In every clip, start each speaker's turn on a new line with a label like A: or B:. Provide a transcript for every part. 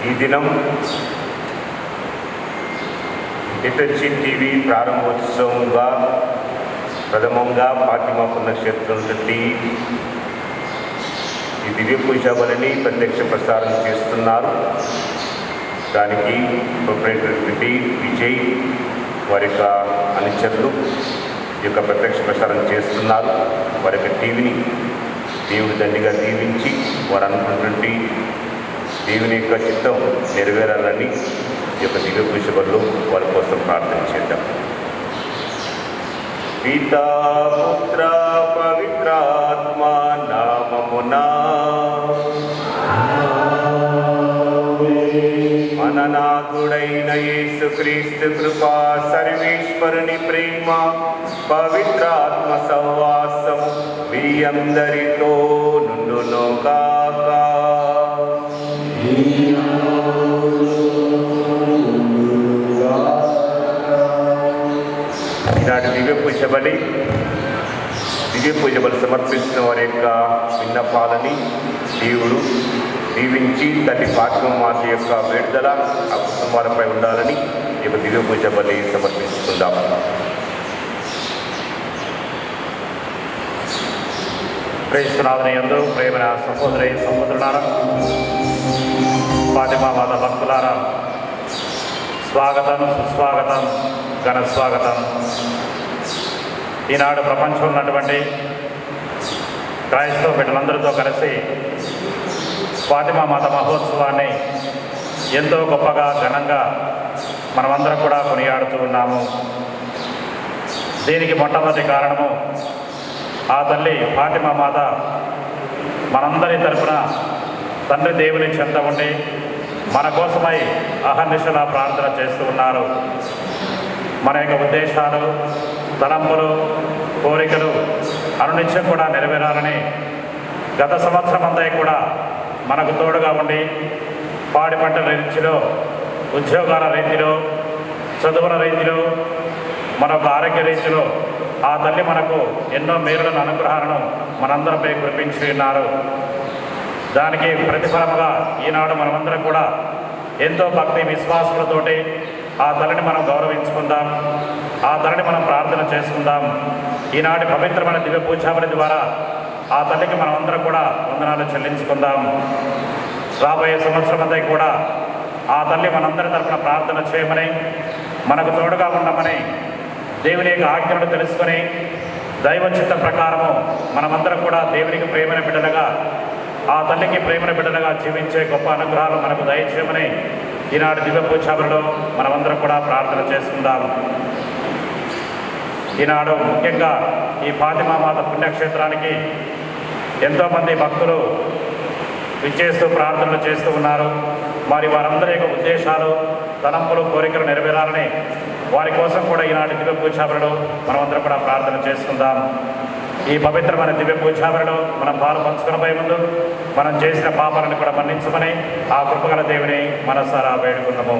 A: ఈ దినం హిటచి టీవీ ప్రారంభోత్సవంగా ప్రథమంగా ఫాతిమా పుణ్యక్షేత్రం నుండి ఈ దివ్య పూజా బలిని ప్రత్యక్ష ప్రసారం చేస్తున్నారు. దానికి ప్రొపరేటర్ విజయ్ వారి యొక్క అనుచరులు ఈ యొక్క ప్రత్యక్ష ప్రసారం చేస్తున్నారు. వారి యొక్క టీవీని దేవుడి దండిగా దీవించి వారు అనుకున్నటువంటి దేవుని యొక్క చిత్తం నెరవేరాలని ఈ యొక్క దివ్య పూజ బలిలో వారి కోసం ప్రార్థన చేద్దాం. పితా పుత్ర పవిత్రాత్మ నామమునా మననాథుడైన యేసుక్రీస్తు కృపా, సర్వేశ్వరుని ప్రేమ, పవిత్రాత్మ సహవాసం మీ అందరితో నుండును గాక. ఈనాటి దివ్య పూజ బలి సమర్పిస్తున్న వారి యొక్క విన్నపాలని దేవుడు దీవించి తల్లి ఫాతిమా మాత యొక్క విడుదల ఆ కుటుంబాలపై ఉండాలని ఈ యొక్క దివ్య పూజ బలి సమర్పిస్తుందాం.
B: క్రీస్తునాథుని యందు ప్రేమ సహోదరులారా, ఫాతిమా మాత భక్తులారా, స్వాగతం, సుస్వాగతం, ఘన స్వాగతం. ఈనాడు ప్రపంచంలో ఉన్నటువంటి క్రైస్తవ బిడ్డలందరితో కలిసి ఫాతిమా మాత మహోత్సవాన్ని ఎంతో గొప్పగా ఘనంగా మనమందరం కూడా కొనియాడుతూ ఉన్నాము. దీనికి మొట్టమొదటి కారణము ఆ తల్లి ఫాతిమా మాత మనందరి తరఫున తండ్రి దేవుని చెంత ఉండి మన కోసమై అహర్నిశలా ప్రార్థన చేస్తూ ఉన్నారు. మన యొక్క ఉద్దేశాలు, తలంపులు, కోరికలు అనునిత్యం కూడా నెరవేరాలని గత సంవత్సరం అంతా కూడా మనకు తోడుగా ఉండి పాడి పంటల రీతిలో, ఉద్యోగాల రీతిలో, చదువుల రీతిలో, మనకు ఆరోగ్య రీతిలో ఆ తల్లి మనకు ఎన్నో మేలులను, అనుగ్రహాలను మనందరిపై కురిపించి ఉన్నారు. దానికి ప్రతిఫలముగా ఈనాడు మనమందరం కూడా ఎంతో భక్తి విశ్వాసాలతోటి ఆ తల్లిని మనం గౌరవించుకుందాం, ఆ తల్లిని మనం ప్రార్థన చేసుకుందాం. ఈనాటి పవిత్రమైన దివ్య పూజాబలి ద్వారా ఆ తల్లికి మనమందరం కూడా వందనాలు చెల్లించుకుందాం. రాబోయే సంవత్సరం అంతా కూడా ఆ తల్లి మనందరి తరఫున ప్రార్థన చేయమని, మనకు తోడుగా ఉండమని, దేవుని యొక్క ఆజ్ఞలను తెలుసుకొని దైవ చిత్త ప్రకారము మనమందరం కూడా దేవునికి ప్రేమైన బిడ్డలుగా, ఆ తల్లికి ప్రేమైన బిడ్డలుగా జీవించే గొప్ప అనుగ్రహాలు మనకు దయచేయమని ఈనాడు దివ్య పూజాబలిలో మనమందరం కూడా ప్రార్థన చేసుకుందాం. ఈనాడు ముఖ్యంగా ఈ ఫాతిమా మాత పుణ్యక్షేత్రానికి ఎంతోమంది భక్తులు విచ్చేస్తూ ప్రార్థనలు చేస్తూ ఉన్నారు. మరి వారందరి యొక్క ఉద్దేశాలు, తలంపులు, కోరికలు నెరవేరాలని వారి కోసం కూడా ఈనాటి దివ్య పూజాబలిలో మనమందరం కూడా ప్రార్థన చేసుకుందాం. ఈ పవిత్రమైన దివ్య పూజాబలిలో మనం పాలు పంచుకునబోయే ముందు మనం చేసిన పాపాలను కూడా మన్నించమని ఆ కృపగల దేవుని మనసారా వేడుకున్నాము.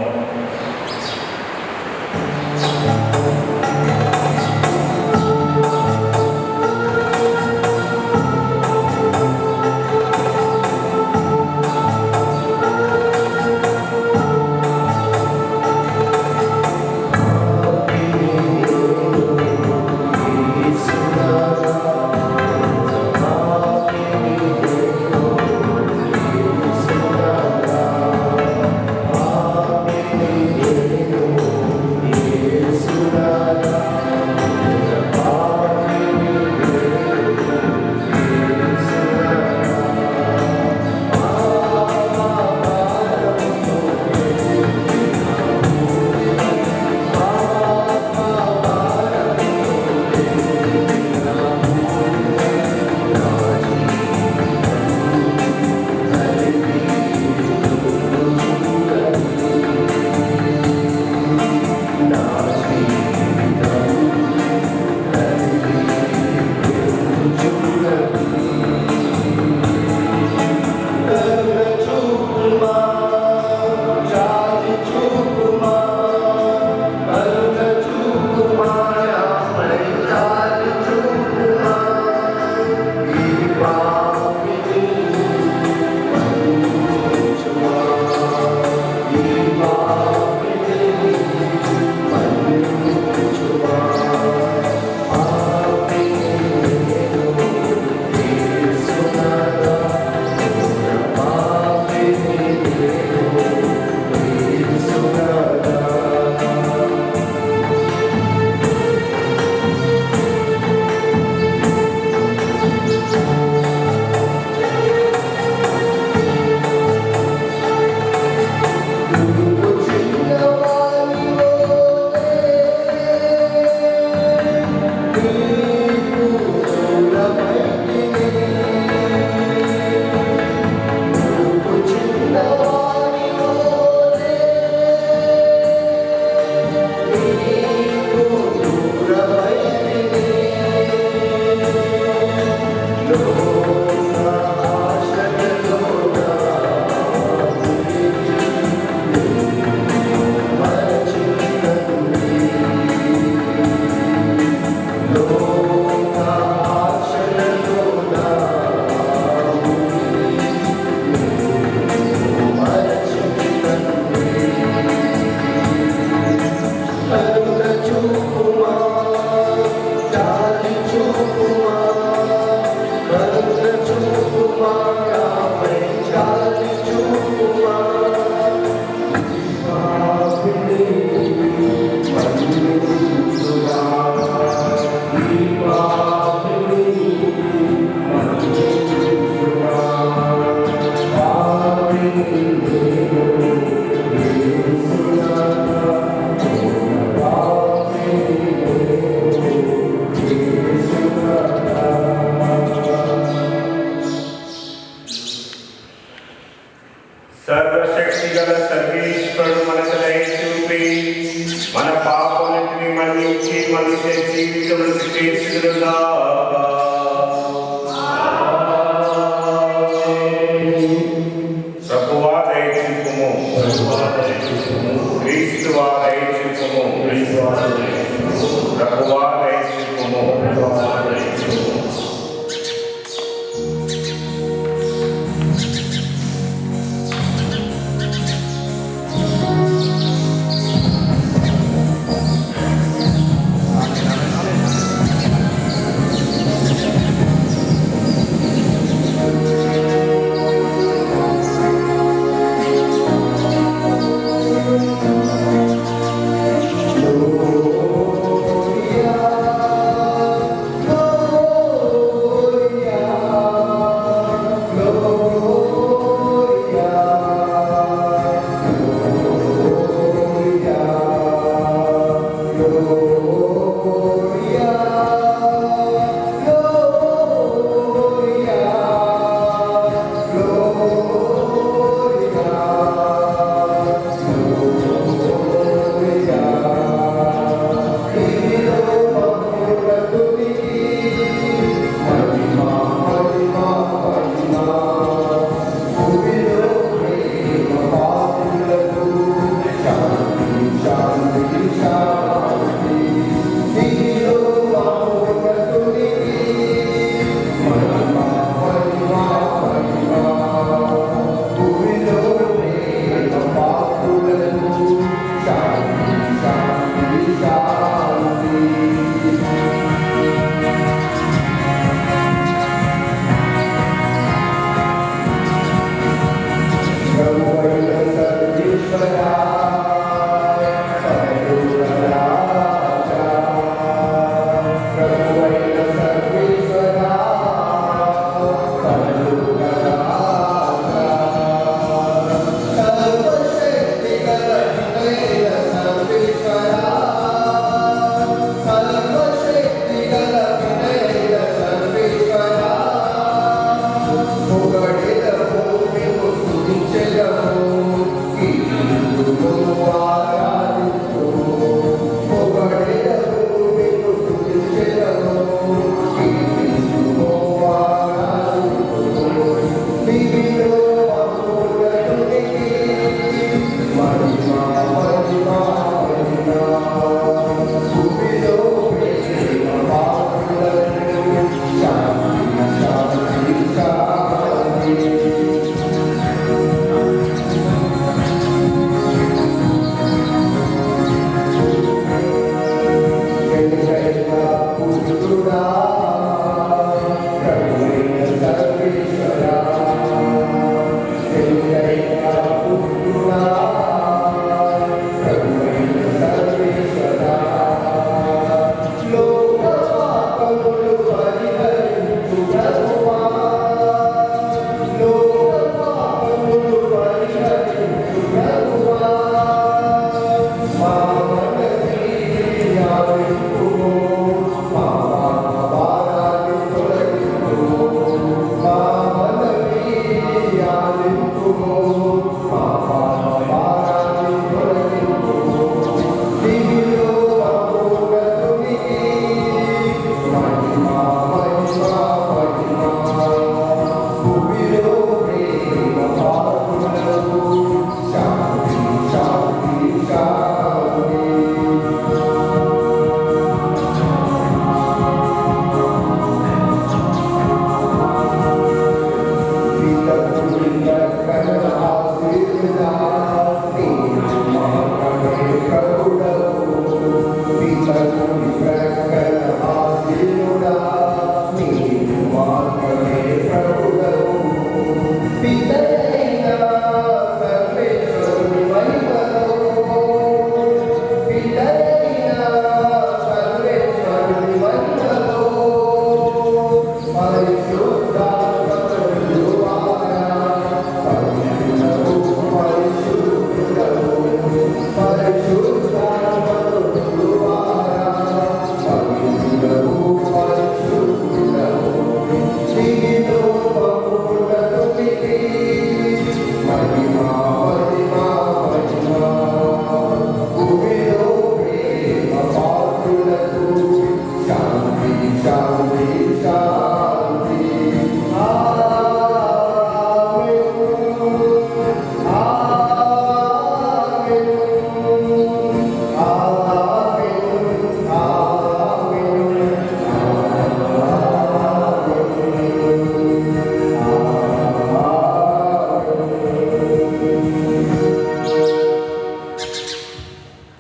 A: సర్వేశ్వరుడు మనకు దయ చూపి మన పాపములన్నిటిని మన్నించి మనుష్య జీవితములకు చేర్చుదురుగాక. ప్రభువా దయ చూపుము, క్రీస్తువా దయ చూపుము, ప్రభువా దయ చూపుము.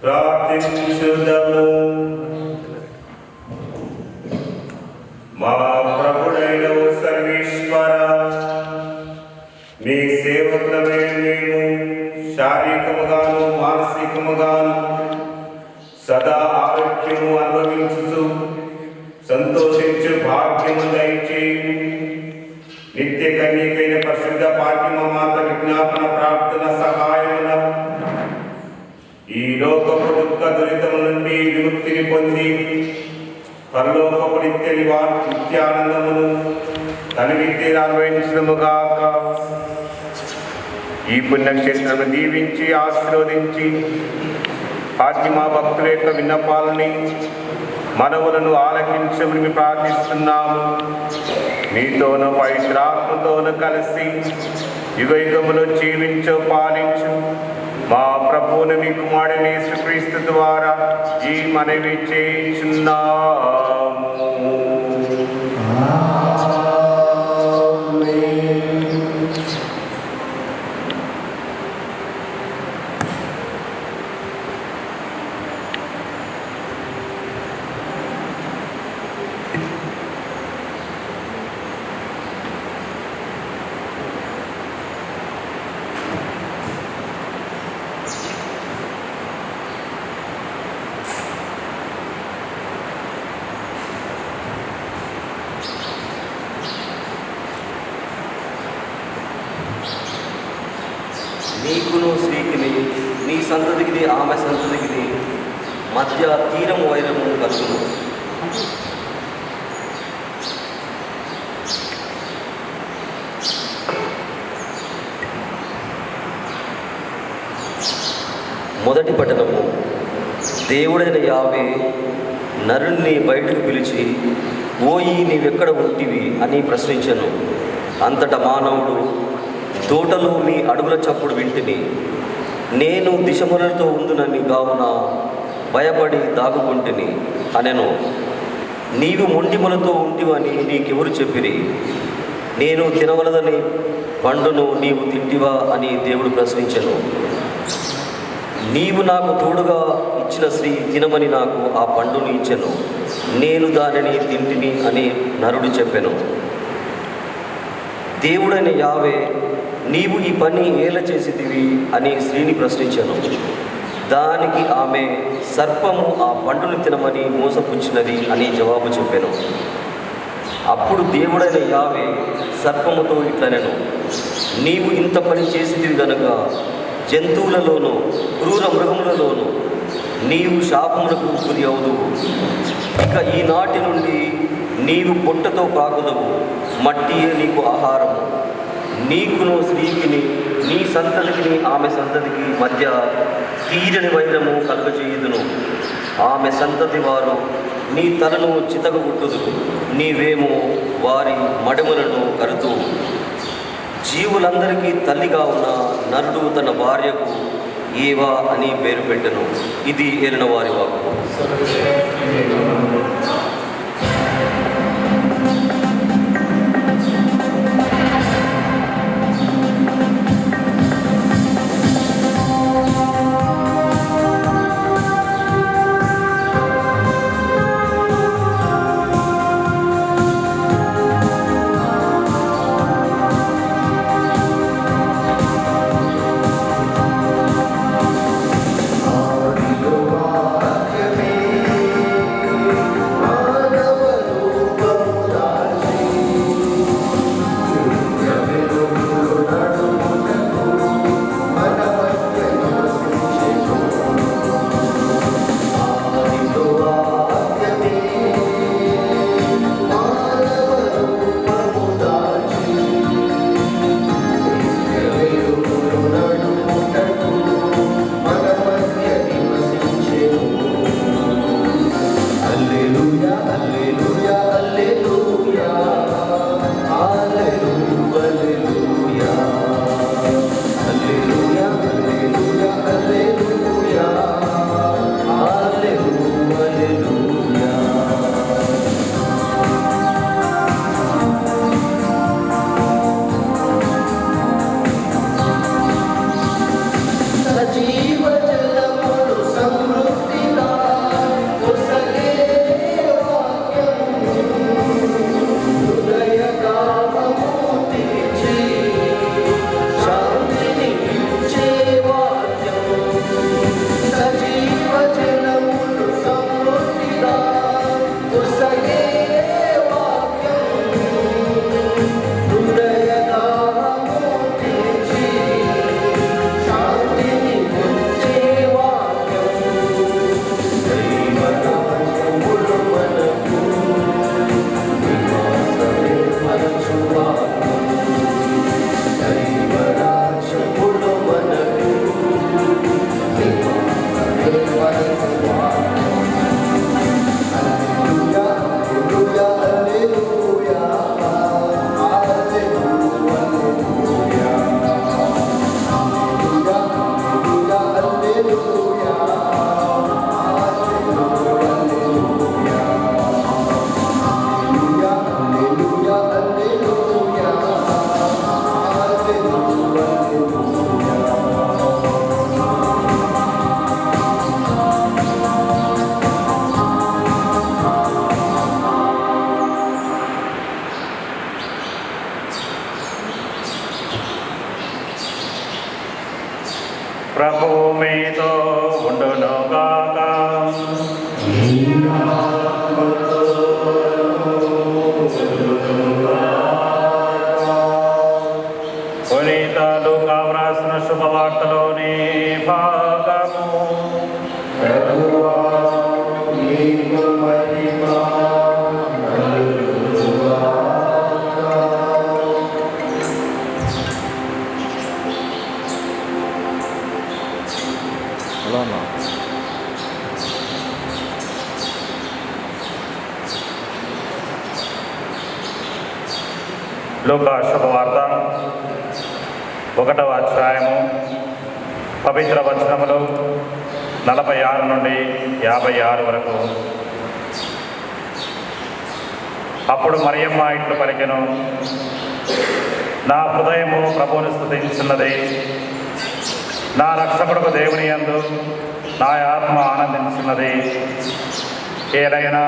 A: ప్రార్థించుదము. మా ప్రభుడైన ఓ సర్వేశ్వర, మీ సేవకులమైన మేము శారీరకముగాను మానసికముగాను సదా ఆరోగ్యము అనుభవించుచు సంతోషించు భాగ్యము దయచేయి. నిత్య కన్యకైన పరిశుద్ధ ఫాతిమా మాత విజ్ఞాపన ప్రార్థన సహాయమున ఈ లోకపు దుఃఖ దురితము నుండి విముక్తిని పొంది పరలోకపు నిత్యానందమును తనివితే అనుభవించముగాక. ఈ పుణ్యక్షేత్రము దీవించి ఆశీర్వదించి ఫాతిమా భక్తుల యొక్క విన్నపాలని మనవులను ఆలకించమని ప్రార్థిస్తున్నాము. మీతోనూ పవిత్రాత్మతోనూ కలిసి యుగయుగములో జీవించు పాలించు మా ప్రభువును మీ కుమారుని యేసుక్రీస్తు ద్వారా ఈ మనవి చేయుచున్నాము.
C: నీకును స్త్రీకిని నీ సంతతికిని ఆమె సంతతికిని మధ్య తీరము వైరము కలుగును. మొదటి పట్టణము. దేవుడైన యావే నరుణ్ణి బయటకు పిలిచి, ఓయి నీవెక్కడ ఉంటివి అని ప్రశ్నించెను. అంతటా మానవుడు, తోటలో మీ అడుగుల చప్పుడు వింటిని, నేను దిశములతో ఉందునని కావున భయపడి దాగుకుంటుని అనెను. నీవు మొండిములతో ఉంటివని నీకెవరు చెప్పిరి? నేను తినవలదని పండును నీవు తింటివా అని దేవుడు ప్రశ్నించెను. నీవు నాకు తోడుగా ఇచ్చిన స్త్రీ తినమని నాకు ఆ పండును ఇచ్చెను, నేను దానిని తింటిని అని నరుడు చెప్పెను. దేవుడైన యావే, నీవు ఈ పని ఏల చేసితివి అని స్త్రీని ప్రశ్నించెను. దానికి ఆమె, సర్పము ఆ పండును తినమని మోసపుచ్చినది అని జవాబు చెప్పెను. అప్పుడు దేవుడైన యావే సర్పముతో ఇట్లనెను, నీవు ఇంత పని చేసితివి గనుక జంతువులలోనూ క్రూర మృగములలోనూ నీవు శాపములకు గురి అవుదువు. ఇక ఈనాటి నుండి నీవు పొట్టతో ప్రాకుదవు, మట్టియే నీకు ఆహారము. నీకును స్త్రీకిని నీ సంతతికిని ఆమె సంతతికి మధ్య తీరని వైరము కలుగజేయుదును. ఆమె సంతతి వారు నీ తలను చితకగొట్టుదురు, నీవేమో వారి మడములను కరుతూ. జీవులందరికీ తల్లిగా ఉన్న నరుడు తన భార్యకు ఏవా అని పేరు పెట్టెను. ఇది ఏలిన వారి వాక్కు.
D: ఆదిలో వాక్యమే
B: మీతో ఉండునుగాక. పునీత లూకా వ్రాసిన శుభవార్తలోని భాగము. లూకా శుభవార్త 1వ అధ్యాయము పవిత్ర వచనములు 46 నుండి 56 వరకు. అప్పుడు మరియమ్మ ఇట్లు పలికెను, నా హృదయము ప్రభువుని స్తుతించున్నది, నా రక్షకుడుకు దేవుని యందు నా ఆత్మ ఆనందించున్నది. ఏలైనా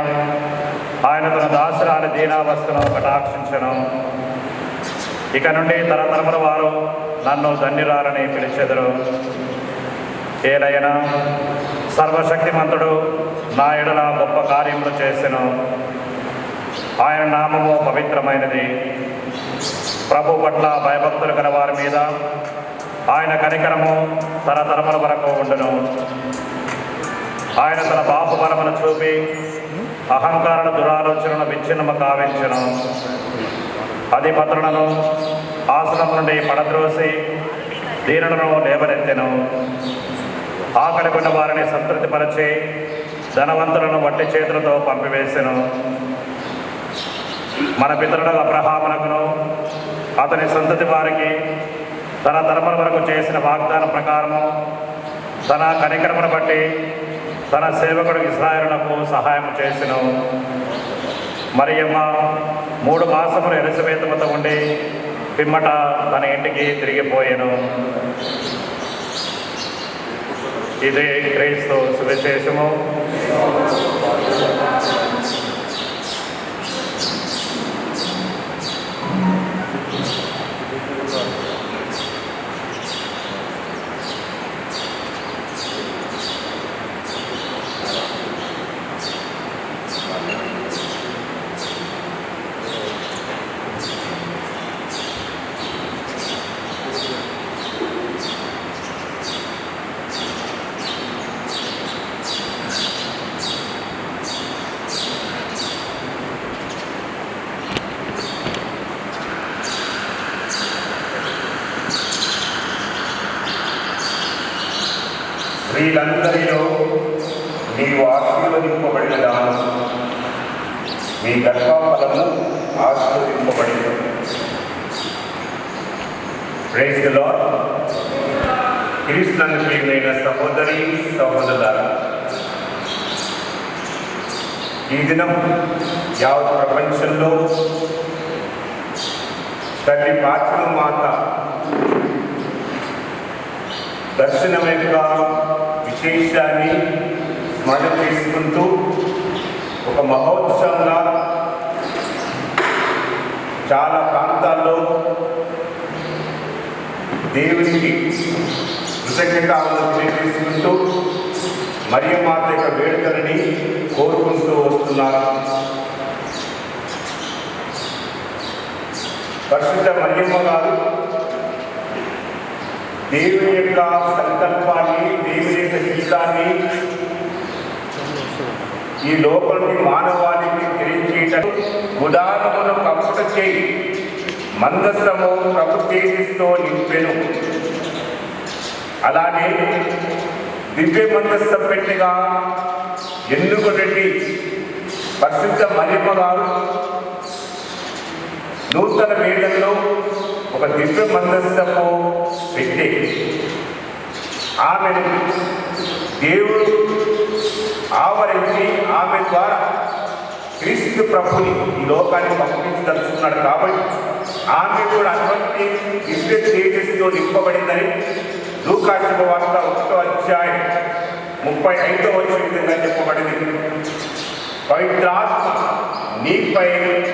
B: ఆయన తన దాసురాలి దీనావస్థను కటాక్షించను. ఇక నుండి తరతరముల వారు నన్ను ధన్యురాలని పిలిచెదరు. ఏలైనా సర్వశక్తిమంతుడు నా ఎడల గొప్ప కార్యములు చేసెను. ఆయన నామము పవిత్రమైనది. ప్రభు పట్ల భయభక్తులు గల వారి మీద ఆయన కనికరము తరతరముల వరకు ఉండును. ఆయన తన పాప బలమును చూపి అహంకారణ దురాలోచనను విచ్ఛిన్నము కావించెను. అధిపతులను ఆసనం నుండి పడద్రోసి దీనులను లేవనెత్తెను. ఆకలికొన్న వారిని సంతృప్తిపరచి ధనవంతులను వట్టి చేతులతో పంపివేసెను. మన పితరుడు అబ్రహామునకును అతని సంతతి వారికి తన తరముల వరకు చేసిన వాగ్దానం ప్రకారము తన కనికరమును బట్టి తన సేవకుడు ఇశ్రాయేలునకు సహాయం చేసెను. మరియమ్మ 3 మాసములు ఎలిజబెతుతో ఉండి పిమ్మట తన ఇంటికి తిరిగిపోయెను. ఇదే క్రీస్తు సువిశేషము.
A: స్త్రీలందరిలో నీవు ఆశీర్వదింపబడినదాను, మీ గర్భఫలము ఆశీర్వదింపబడినది. Praise the lord. క్రీస్తునందు ప్రియమైన సహోదరి సహోదరులారా, ఈ దినం యావత్ ప్రపంచంలో తల్లి ఫాతిమా మాత దర్శనం యొక్క విశేషాన్ని స్మరణ చేసుకుంటూ ఒక మహోత్సవంగా చాలా ప్రాంతాల్లో దేవునికి కృతజ్ఞతలు తెలియజేసుకుంటూ మరియమ్మాత యొక్క వేడుకలని కోరుకుంటూ వస్తున్నారు. పరిశుద్ధ మరియమ్మ గారు దేవుని యొక్క సంకల్పాన్ని, దేవుని యొక్క హితాన్ని ఈ లోపలి మానవాళికి తెలియచేయటం ఉదాహరణను కప్పుట చేయి మందస్సము ప్రభు తేజస్సుతో నింపెను. అలానే దివ్య మందస్సం పెట్టిగా ఎన్నుకొనటి పరిశుద్ధ మరియమ్మ గారు నూతన వేళల్లో ఒక దివ్య మందస్సము పెట్టి ఆమెను దేవుడు ఆవరించి ఆమె ద్వారా క్రీస్తు ప్రభుని ఈ లోకాన్ని పంపించదలుచుకున్నాడు. కాబట్టి ఆమె కూడా అటువంటి దివ్య తేజస్సుతో నింపబడిందని లూకా శుభవార్త 1వ అధ్యాయం 35వ వచనంలో చెప్పబడింది. పవిత్రాత్మ నీపై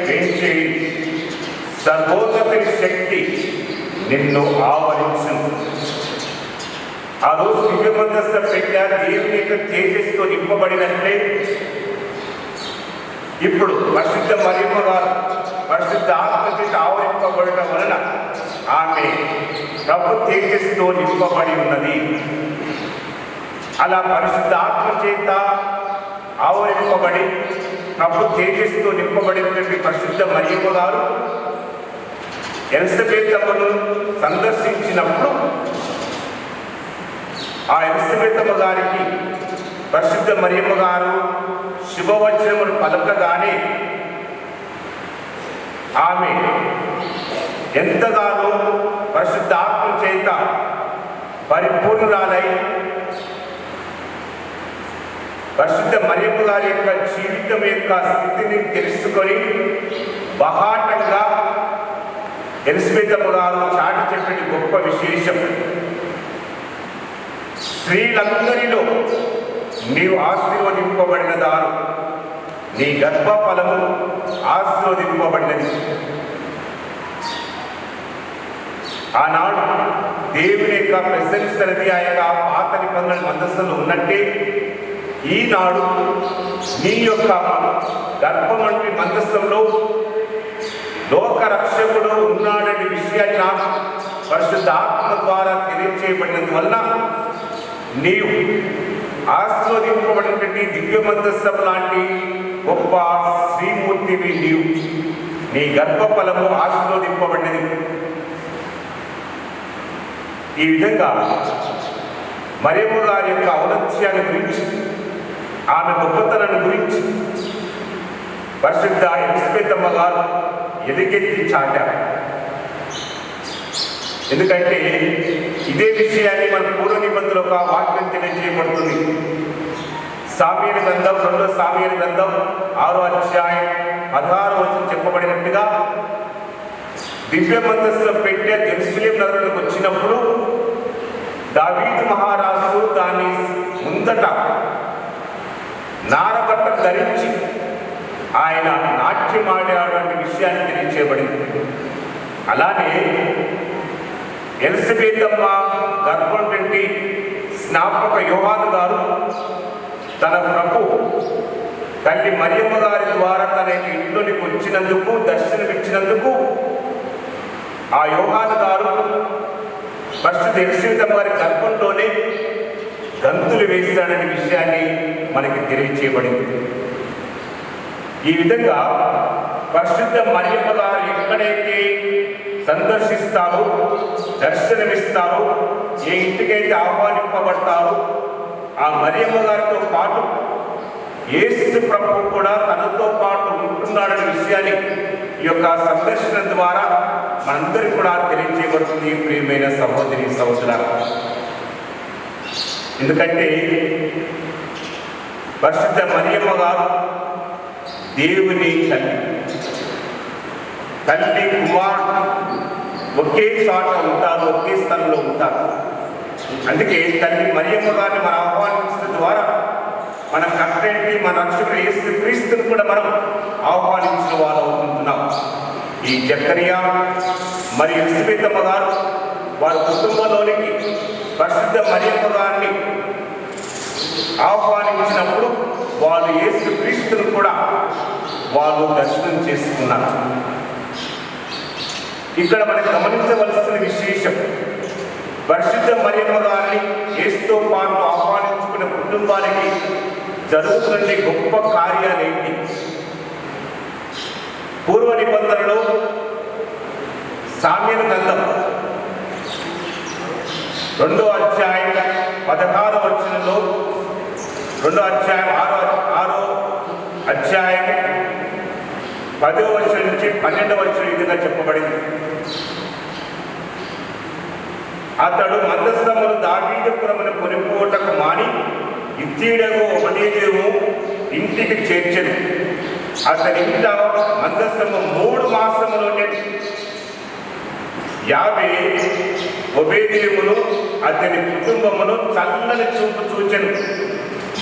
A: పెంచి సర్వోన్నతుని శక్తి నిన్ను ఆవరించును. ఆ రోజు దివ్య మందస్థ పెట్ట దేవుని యొక్క తేజస్సుతో నింపబడినట్లే ఇప్పుడు పరిశుద్ధ మరియమ్మ గారు పరిశుద్ధ ఆత్మ చేత ఆవరింపబడటం వలన ఆమె ప్రభు తేజస్సుతో నింపబడి ఉన్నది. అలా పరిశుద్ధ ఆత్మ చేత ఆవరింపబడి ప్రభు తేజస్సుతో నింపబడినటువంటి పరిశుద్ధ మరియమ్మ గారు ఎలిజబెతమ్మను సందర్శించినప్పుడు ఆ ఎలిజబెతమ్మ గారికి పరిశుద్ధ మరియమ్మ గారు శుభవచనములు పలకగానే ఆమె ఎంతగానో పరిశుద్ధ ఆత్మ చేత పరిపూర్ణురాలై పరిశుద్ధ మరియమ్మ గారి యొక్క జీవితం యొక్క స్థితిని తెలుసుకొని బహాటంగా ఎలిజబెతమ్మ గారు చాటి చెప్పిన గొప్ప విశేషం, స్త్రీలందరిలో నీవు ఆశీర్వదింపబడిన దారు, నీ గర్భఫలము ఆశీర్వదింపబడినది. ఆనాడు దేవుని యొక్క ప్రెసెన్స్ అనేది ఆ యొక్క పాత నిబంధన మందస్సులో ఉన్నట్టే ఈనాడు నీ యొక్క గర్భం వంటి మందస్సులో లోక రక్షకుడు ఉన్నాడనే విషయాన్ని నాకు పరిశుద్ధ ఆత్మ ద్వారా తెలియచేయబడినందువల్ల నీవు ఆశీర్వదింపబడినటువంటి దివ్య మందస్సం లాంటి గొప్ప శ్రీమూర్తివి నీవు. నీ గర్భఫలము ఆశీర్వదింపబడినది. ఈ విధంగా మరియమ్మ గారి యొక్క ఔన్నత్యాన్ని గురించి, ఆమె గొప్పతనాన్ని గురించి పరిశుద్ధ ఎలిజబెతమ్మ గారు ఎలుగెత్తి చాటారు. ఎందుకంటే ఇదే విషయాన్ని మన పూర్వ నిబంధనలో ఒక వాక్యం తెలియజేయబడుతుంది. సామ్యూయేలు గ్రంథం 2వ సామ్యూయేలు గ్రంథం 6వ అధ్యాయం 16వ వచనం చెప్పబడినట్టుగా దివ్య మందస్సు పెట్టే యెరూషలేము నగరంలోకి వచ్చినప్పుడు దావీదు మహారాజు దాని ముందట నారబట్ట ధరించి ఆయన నాట్యమాడే విషయాన్ని తెలియచేయబడింది. అలానే ఎలిజబెతమ్మ గర్భం నుండి స్నాపక యోహాను గారు తన ప్రభు తల్లి మరియమ్మ గారి ద్వారా తన ఇంట్లోనికి వచ్చినందుకు, దర్శనమిచ్చినందుకు ఆ యోహాను గారు ఫస్ట్ ఎలిజబెతమ్మ గారి గర్భంలోనే గంతులు వేస్తాడనే విషయాన్ని మనకి తెలియచేయబడింది. ఈ విధంగా పరిశుద్ధ మరియమ్మ గారు ఎక్కడైతే సందర్శిస్తారో, దర్శనమిస్తారో, ఏ ఇంటికైతే ఆహ్వానింపబడతారో ఆ మరియమ్మ గారితో పాటు యేసు ప్రభువు కూడా తనతో పాటు ఉంటున్నాడనే విషయాన్ని ఈ యొక్క సందర్శనం ద్వారా మనందరికీ కూడా తెలియజేయబడుతుంది. ప్రియమైన సహోదరి సహోదరులారా, ఎందుకంటే పరిశుద్ధ మరియమ్మ గారు దేవుని తల్లి కుమారుడు ఒకే చోట ఉంటారు, ఒకే స్థలంలో ఉంటారు. అందుకే తల్లి మరియమ్మ గారిని మనం ఆహ్వానించడం ద్వారా మన కర్తండి, మన రక్షకుడు యేసు క్రీస్తుని కూడా మనం ఆహ్వానించిన వాళ్ళు అవుతుంటున్నాం. ఈ జకరియా మరియు ఎలిజబెతమ్మ గారు వారి కుటుంబంలోనికి పరిశుద్ధ మరియమ్మ గారిని ఆహ్వానించినప్పుడు వాళ్ళు యేసు క్రీస్తుని కూడా వాళ్ళు దర్శనం చేసుకున్నారు. ఇక్కడ మనకు గమనించవలసిన విశేషం, పరిశుద్ధ మరియమ్మ గారిని యేసుతో పాటు ఆహ్వానించుకున్న కుటుంబానికి జరుగుతున్న గొప్ప కార్యాలేంటి? పూర్వ నిబంధనలో సామ్యూయేలు గ్రంథం 2వ అధ్యాయం 16వ వచనంలో, 2వ అధ్యాయం 6వ అధ్యాయం 10వ వచనం నుంచి 12వ వచనం విధంగా చెప్పబడింది. అతడు మందస్థమును దావీదుపురమున కొనిపోటకు మాని ఇత్తీడగు ఉపదేశము ఇంటికి చేర్చెను. అతని ఇంట మందస్థము 3 మాసములోనే యావే ఒబేదేమును అతని కుటుంబమును చల్లని చూపు చూచెను.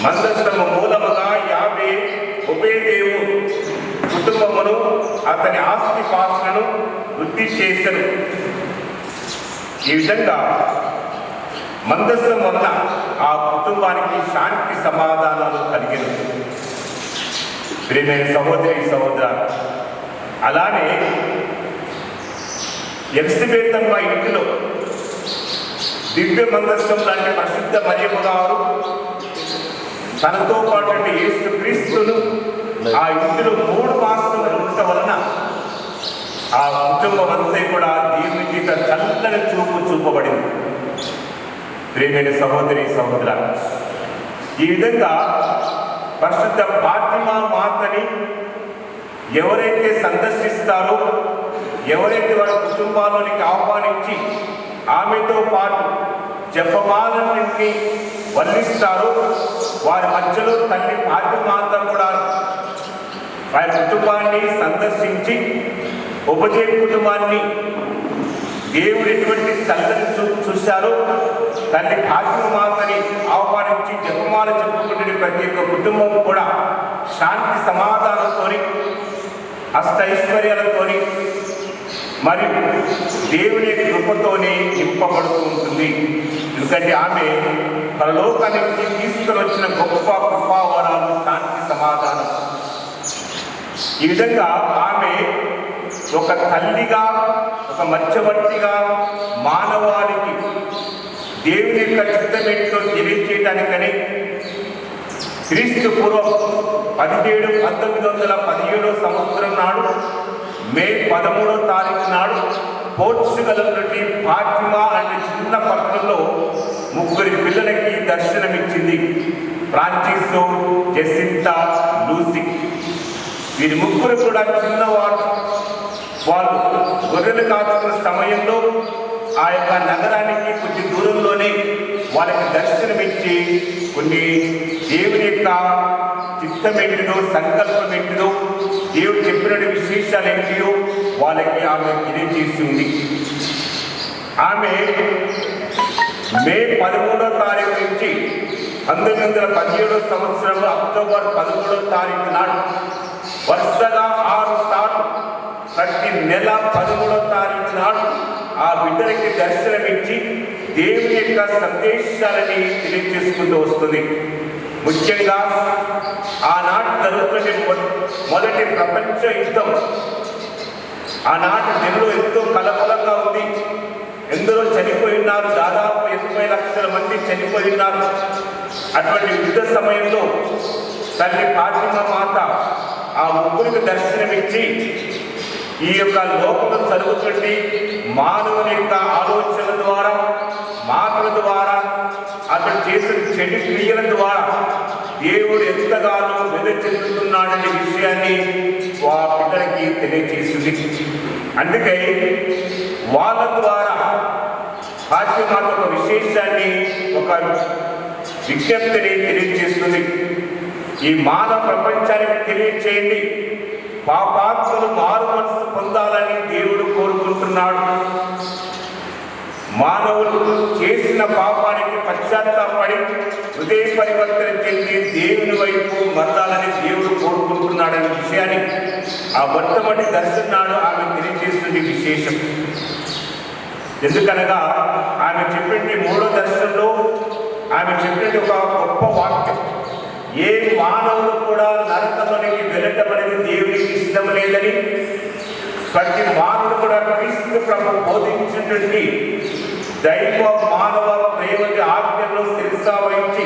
A: మందస్థము మూలముగా యావే ఒబేదేము కుటుంబమును అతని ఆస్తి పాస్తులను వృద్ధి చేసెను. ఈ విధంగా మందస్సం వలన ఆ కుటుంబానికి శాంతి సమాధానాలు కలిగినది. ప్రియమైన సహోదరి సహోదర, అలానే ఎలిజబెతమ్మ ఇంటిలో దివ్య మందస్సం లాంటి పరిశుద్ధ మరియమ్మ గారు తనతో పాటు యేసు క్రీస్తును ఆ ఇంటిలో 3 మాసాలు ఉండటం వలన ఆ కుటుంబం అంతా కూడా దేవుని చేత చల్లని చూపు చూపబడింది. ప్రియమైన సహోదరి సహోదర, ఈ విధంగా పరిశుద్ధ ఫాతిమా మాతని ఎవరైతే సందర్శిస్తారో, ఎవరైతే వారి కుటుంబాల్లోనికి ఆహ్వానించి ఆమెతో పాటు జపమాలన్నింటినీ వర్ణిస్తారో, వారి మధ్యలో తల్లి ఫాతిమాత కూడా వారి కుటుంబాన్ని సందర్శించి ఉపజయ కుటుంబాన్ని దేవుడు ఎటువంటి చల్లని చూపు చూశారో, తల్లి ఫాతిమాతని ఆహ్వానించి జపమాల చెప్పుకుంటున్న ప్రతి ఒక్క కుటుంబం కూడా శాంతి సమాధానంతో, అష్టైశ్వర్యాలతోని మరియు దేవుని కృపతోనే నింపబడుతూ ఉంటుంది. ఎందుకంటే ఆమె పరలోకానికి తీసుకొని వచ్చిన గొప్ప కృపావరాలు శాంతి సమాధానం. ఈ విధంగా ఆమె ఒక తల్లిగా, ఒక మధ్యవర్తిగా మానవాళికి దేవుని యొక్క చిత్తమేంటో తెలియజేయడానికని క్రీస్తు పూర్వం 1917 సంవత్సరం నాడు మే 13వ తారీఖు నాడు పోర్చుగల్ నుండి ఫాతిమా అనే చిన్న పట్టణంలో 3 పిల్లలకి దర్శనమిచ్చింది. Francisco, జెసింతా, Lucy. వీరి 3 కూడా చిన్నవాడు. వాళ్ళు గొర్రెలు కాచుకున్న సమయంలో ఆ యొక్క నగరానికి కొద్ది దూరంలోనే వాళ్ళకి దర్శనమిచ్చి కొన్ని దేవుని యొక్క చిత్తమేంటిదో, సంకల్పం ఏంటిదో, దేవుడు చెప్పిన విశేషాలు ఏంటియో వాళ్ళకి ఆమె తెలియజేస్తుంది. ఆమె మే 13వ తారీఖు నుంచి 1917 సంవత్సరం అక్టోబర్ 13వ తారీఖు నాడు వరుసగా 6 సార్లు ప్రతి నెల 13వ తారీఖు నాడు ఆ బిడ్డలకి దర్శనమిచ్చి దేవుని యొక్క సందేశాలని తెలియజేసుకుంటూ వస్తుంది. ముఖ్యంగా ఆనాటి జరుగుతున్న మొదటి ప్రపంచ యుద్ధం ఆనాటి జనులు ఎంతో కలకలంగా ఉంది. ఎందరో చనిపోయి ఉన్నారు. దాదాపు 80 లక్షల మంది చనిపోయి ఉన్నారు. అటువంటి యుద్ధ సమయంలో తల్లి ఫాతిమా మాత ఆ 3కి దర్శనమిచ్చి ఈ యొక్క లోకంలో జరుగుతుంటే మానవుని యొక్క ఆలోచనల ద్వారా, మాటల ద్వారా, అతడు చేసిన చెడు క్రియల ద్వారా దేవుడు ఎంతగానో చెందుతున్నాడనే విషయాన్ని ఆ బిడ్డలకి తెలియజేస్తుంది. అందుకే వాళ్ళ ద్వారా ఫాతిమాత ఒక విశేషాన్ని, ఒక విజ్ఞప్తిని తెలియజేస్తుంది. ఈ మానవ ప్రపంచానికి తెలియచేయండి, పాపాత్మలు మారు మనసు పొందాలని దేవుడు కోరుకుంటున్నాడు. మానవులు చేసిన పాపానికి పశ్చాత్తాపడి హృదయ పరివర్తన చెంది దేవుని వైపు మరలాలని దేవుడు కోరుకుంటున్నాడనే విషయాన్ని ఆ మొట్టమొదటి దర్శనం నాడు ఆమె తెలియజేస్తుంది విశేషం. ఎందుకనగా ఆమె చెప్పిన 3వ దర్శనంలో ఆమె చెప్పిన ఒక గొప్ప వాక్యం, ఏ మానవులు కూడా నరకమనేది వెళ్ళటం అనేది దేవునికి ఇష్టం లేదని, ప్రతి మానవుడు కూడా క్రీస్తు ప్రభు బోధించినటువంటి దైవ మానవ ప్రేమకి ఆజ్ఞలో శిరసా వహించి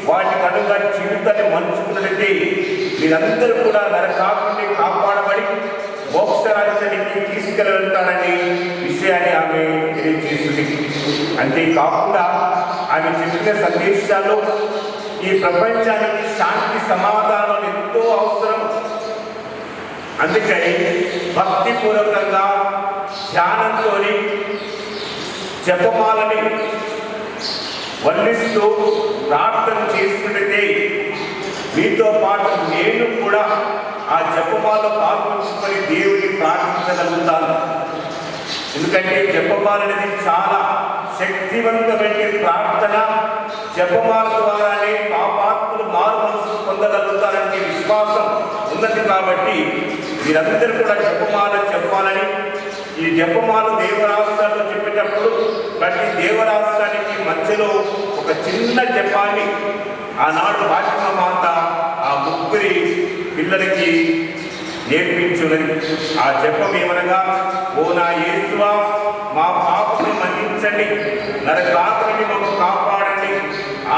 A: వాటికి అనుగా జీవితాన్ని మలుచుకున్నట్లయితే మీరందరూ కూడా నరకాన్ని కాపాడబడి మోక్ష రాజ్యానికి తీసుకెళ్తాడని విషయాన్ని ఆమె తెలియజేస్తుంది. అంతేకాకుండా ఆమె చెప్పిన సందేశాల్లో ఈ ప్రపంచానికి శాంతి సమాధానం ఎంతో అవసరం. అందుకని భక్తిపూర్వకంగా ధ్యానంతో జపమాలని వర్ణిస్తూ ప్రార్థన చేసుకుంటే మీతో పాటు నేను కూడా ఆ జపమాల పాల్పంచుకొని దేవుని ప్రార్థించగలుగుతాను. ఎందుకంటే జపమాల అనేది చాలా శక్తివంతమైన ప్రార్థన. జపమాల ద్వారానే పాపాత్ములు మారు మనసు పొందగలుగుతారనే విశ్వాసం ఉన్నది. కాబట్టి మీరందరూ కూడా జపమాల చెప్పాలని, ఈ జపమాల దేవరాష్ట్రాల్లో చెప్పేటప్పుడు ప్రతి దేవరాష్ట్రానికి మధ్యలో ఒక చిన్న జపాన్ని ఆనాడు ఫాతిమా మాత ఆ ముగ్గురి పిల్లలకి నేర్పించున్నది. ఆ జపం ఏమనగా, ఓ నా యేసువా, మా పాపను మన్నించండి, నరకాత్మని మాకు కాపాడండి,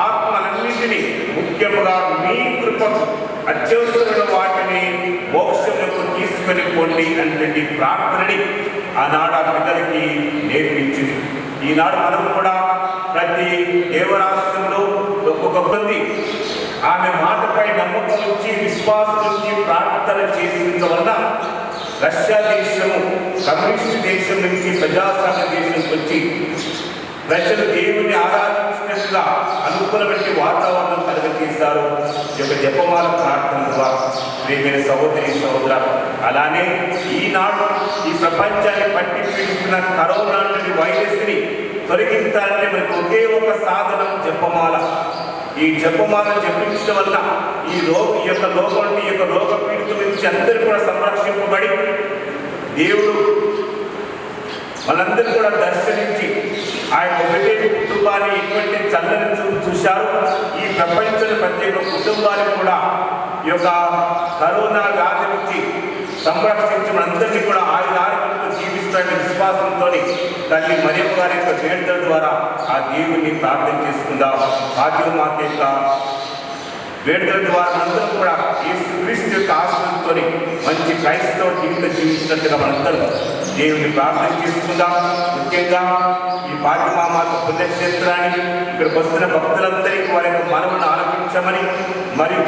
A: ఆత్మలన్నింటినీ ముఖ్యముగా మీ కృపకు అత్యవసరమైన వాటిని మోక్షములకు తీసుకొని పోండి అంటే ప్రార్థనని ఆనాడు ఆ పిల్లలకి నేర్పించింది. ఈనాడు మనం కూడా ప్రతి దేవరాష్ట్రంలో ఒక్కొక్క మంది ఆమె మాటపై నమ్మకం నుంచి, విశ్వాసం నుంచి ప్రార్థన చేసిన వల్ల రష్యా దేశము కమ్యూనిస్ట్ దేశం నుంచి ప్రజాస్వామ్య దేశంకి వచ్చి ప్రజలు దేవుని ఆరాధించినట్లుగా అనుకూలమైన వాతావరణం కలుగజేశారు ఈ యొక్క జపమాల ప్రార్థన ద్వారా. ప్రియమైన సహోదరి సహోదర, అలానే ఈనాడు ఈ ప్రపంచాన్ని పట్టి పీడిస్తున్న కరోనా లాంటి వైరస్ని తొలగించాలంటే మనకు ఒకే ఒక సాధనం జపమాల. ఈ జపమాల జపించడం వల్ల ఈ యొక్క లోకం ఈ యొక్క రోగ పీడితుల నుంచి అందరూ కూడా సంరక్షింపబడి దేవుడు మనందరూ కూడా దర్శనించి ఆ యొక్క ప్రతి కుటుంబాన్ని ఎటువంటి చల్లని చూశారు. ఈ ప్రపంచంలో ప్రతి ఒక్క కుటుంబాన్ని కూడా ఈ యొక్క కరోనా వ్యాధి నుంచి సంరక్షించి మనందరినీ కూడా ఆరోగ్యంతో జీవిస్తాయనే విశ్వాసంతో తల్లి మరియమ్మ గారి యొక్క వేడుకల ద్వారా ఆ దేవుని ప్రార్థన చేసుకుందాం. ఫాతిమా మాత యొక్క వేడుకల ద్వారా మనందరం కూడా యేసుక్రీస్తు యొక్క ఆశీర్వాదంతో మంచి క్రైస్తవ జీవితం జీవించినట్టుగా మనందరం దేవుని ప్రార్థన చేసుకుందాం. ముఖ్యంగా ఈ ఫాతిమా మాత పుణ్యక్షేత్రాన్ని ఇక్కడికి వస్తున్న భక్తులందరికీ వారి యొక్క మనవును ఆలపించమని, మరియు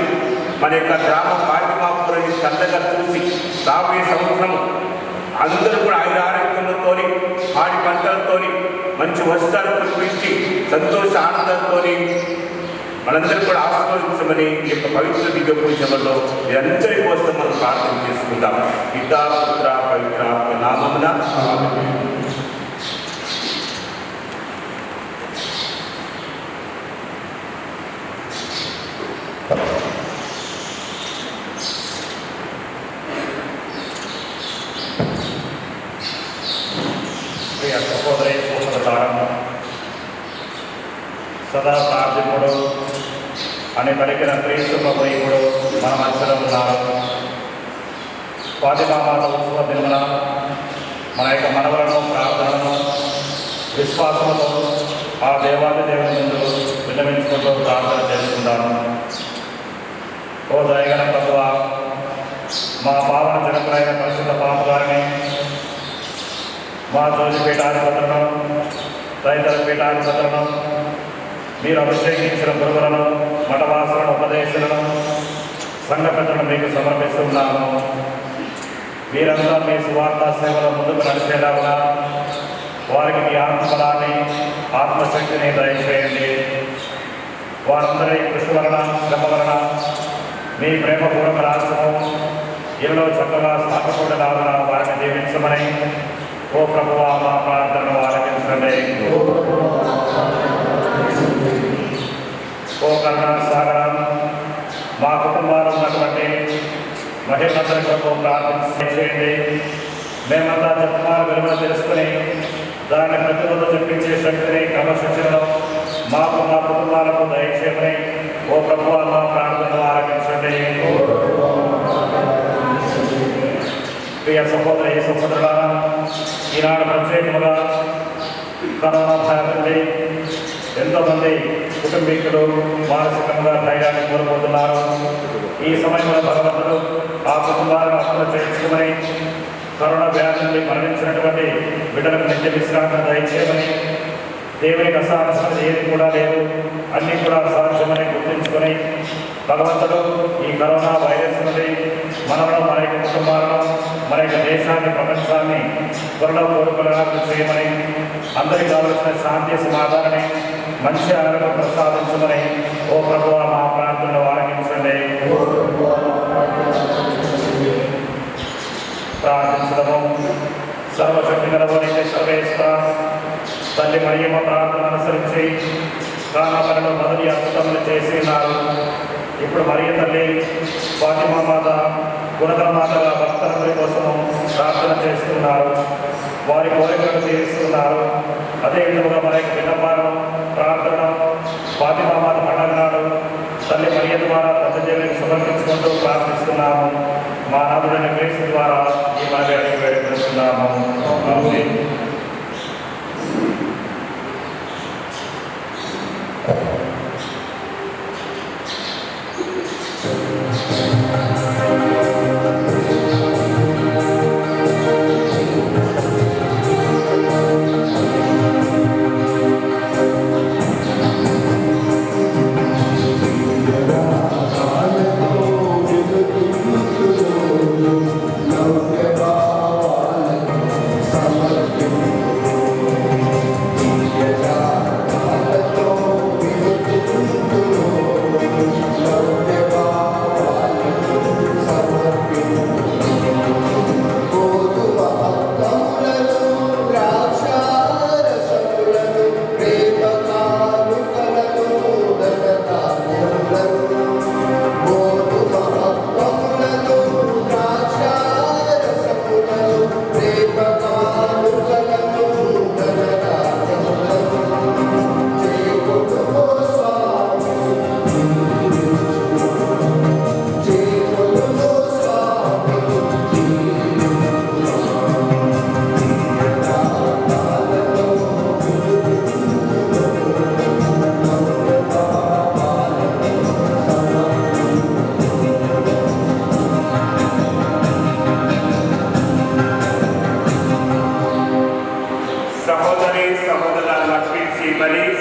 A: మన యొక్క గ్రామ ఫాతిమాపురాన్ని చల్లగా చూసి రాబోయే సంవత్సరం అందరూ కూడా ఆరోగ్యంతో పాడి పంటలతో మంచి వర్షాలు కురిపించి సంతోష ఆనందంతో మనందరూ కూడా ఆశీర్వదించమని ఈ యొక్క పవిత్ర దివ్య పూజలో అందరి కోసం మనం ప్రార్థన చేసుకుందాం. పితా పుత్ర పవిత్ర నామమున
B: సహోదరి సోదరులారా, సదా ప్రార్థికుడు అని పలికిన క్రీస్తు ప్రభువుడు మన మధ్యలో ఉన్నారు. ఫాతిమా మాత ఉత్సవ దినమున మన యొక్క మనవలను ప్రార్థనలను విశ్వాసంతో ఆ దేవాది దేవుని ముందు విన్నవించుకుంటూ ప్రార్థన చేసుకుంటాను. ఓ దయగల ప్రభువా, మా పావన జనకులైన పరిశుద్ధ పాప గారిని, మా జోజి పీఠాధిపతులను, రైతుల పీఠాధిపతులను, మీరు అభిషేకించిన గురువులను, మఠవాసులను, ఉపదేశాలను, సంఘ పెద్దలను మీకు సమర్పిస్తున్నాము. మీరంతా మీ సువార్త సేవలో ముందుకు నడిచేలాగా వారికి మీ ఆత్మబలాన్ని, ఆత్మశక్తిని దయచేయండి. వారందరి కృషి వలన, శ్రమ వలన మీ ప్రేమపూర్వక రాజ్యము ఏదో చక్కగా సాగకూడలాగా వారిని దీవించమని ఓ ప్రభువా మా ప్రార్థనను ఆలకించండి. ఓ కరుణా సాగరం, మా కుటుంబాలు ఉన్నటువంటి మహిళలందరి కొరకు ప్రార్థన చేయండి. మేమంతా జపమాల విలువను తెలుసుకుని దాన్ని ప్రతిరోజు చెప్పించే శక్తిని, క్రమశిక్షణను మాకు, మా కుటుంబాలకు దయచేయమని ఓ ప్రభువా మా ప్రార్థనను ఆలకించండి. ప్రియ సహోదరి సహోదరులారా, ఈనాడు ప్రత్యేకముగా కరోనా భయం నుండి ఎంతోమంది కుటుంబీకులు మానసికంగా ధైర్యాన్ని కోల్పోతున్నారు. ఈ సమయంలో భగవంతుడు ఆ కుటుంబాలను అప్పులు చేర్చుకుని కరోనా వ్యాధి నుండి మరణించినటువంటి బిడ్డలకు నిత్య విశ్రాంతి దయచేయమని, దేవునికి అసాధ్యమైనది ఏది కూడా లేదు, అన్నీ కూడా సాధ్యమని గుర్తించుకొని భగవంతుడు ఈ కరోనా వైరస్ నుండి మనలో, మన యొక్క కుటుంబాలను, మన యొక్క దేశాన్ని, ప్రపంచాన్ని త్వరలో కోరుకునేలా చేయమని, అందరికీ కావలసిన శాంతి, సమాధానాన్ని, మంచి ఆరోగ్యం ప్రసాదించమని ఓ ప్రభువా మా ప్రార్థనలు ఆలకించండి. ప్రార్థించడము. సర్వశక్తి గలవానికి సర్వేశ్వర తల్లి మరియమ్మ ప్రార్థన అనుసరించి కానాపల్లిలో మొదటి అద్భుతములు చేసి ఉన్నారు. ఇప్పుడు మరియ తల్లి, ఫాతిమా మాత, గుణకర మాతగా భక్తులందరి కోసము ప్రార్థన చేస్తున్నారు. వారి కోరికలను తీరుస్తున్నారు. అదే విధముగా మన యొక్క విన్నపాలను ప్రార్థన ఫాతిమా మాత పండగ నాడు తల్లి మరియ ద్వారా తండ్రి దేవునికి సమర్పించుకుంటూ ప్రార్థిస్తున్నాము. మా నాథుడైన క్రీస్తు ద్వారా ఈ మనవి అడిగి వేడుకుంటున్నాము. ఆమేన్.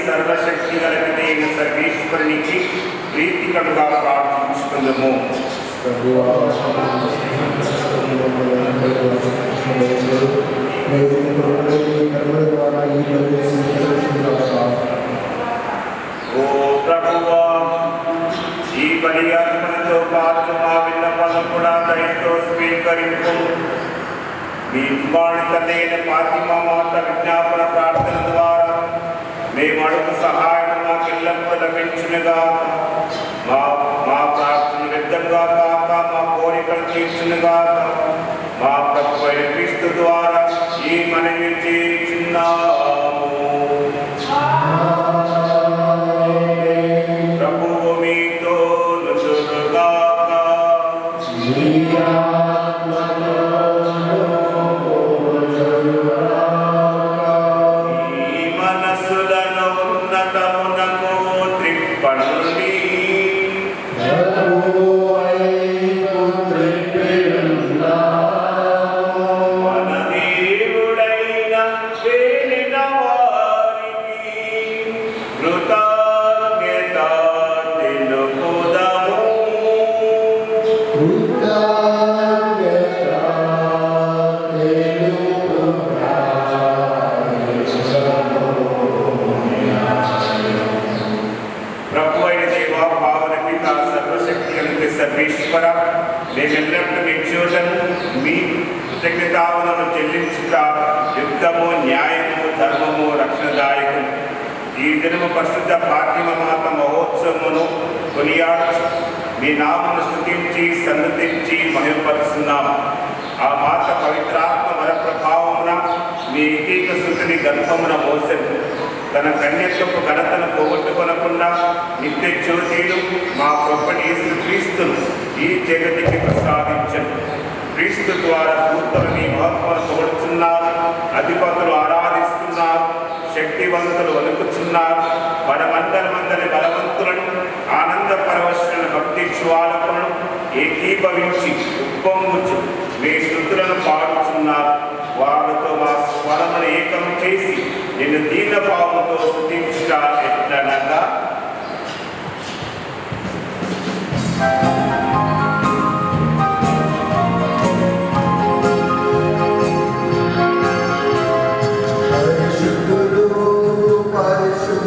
A: సర్వశక్తి కలిగిన సర్వేశ్వరునికి ప్రీతికరుగా ప్రార్థించుకుందాము. ఓ ప్రభువా, ఈ బలియాత్మలతో పాటు మా విన్నపాలను కూడా దయతో స్వీకరింపు. మీ కుమారుడితనైన ఫాతిమా మాత విజ్ఞాపన ప్రార్థన ద్వారా మేము అడుగు సహాయం మాకెల్లప్పుడూ లభించునుగా. మా ప్రార్థన వ్యర్థంగా కాక మా కోరికలు తీర్చునుగా. మా ప్రభువైన క్రీస్తు ద్వారా ఈ మనవి చేయుచున్నాము. ప్రభువు మీతో నుండుగాక. సర్వేశ్వర, మేమెల్లప్పుడూ మీ చూడను మీ కృతజ్ఞతాలను చెల్లించుట యుక్తము, న్యాయము, ధర్మము, రక్షణదాయకము. ఈ దినము పరిశుద్ధ ఫాతిమా మాత మహోత్సవమును కొనియాడుచు మీ నామమును స్తుతించి సన్నతించి మహిమపరుస్తున్నాము. ఆ మాత పవిత్రాత్మ వర ప్రభావమున మీ ఏకైక సుతుని గర్భమున మోసెను. తన కన్యత్వపు ఘనతను పోగొట్టుకొనకుండా నిత్య జ్యోతిలు మా ప్రభువైన యేసు క్రీస్తును ఈ జగతికి ప్రసాదించను. క్రీస్తు ద్వారా దూతలు నీ మహత్వను పొగడుచున్నారు, అధిపతులు ఆరాధిస్తున్నారు, శక్తివంతులు వణుకుచున్నారు. మనమందరి బలవంతులను ఆనంద పరవశులను భక్తి జ్వాలకులను ఏకీభవించి ఉప్పొంగుచు మీ స్తుతులను పాడుచున్నారు. వారితో మా స్వరమును ఏకం చేసి నిన్ను దీనభావంతో స్తుతించుట ఎట్లనగా,
D: పరిశుద్ధుడు పరిశుద్ధుడు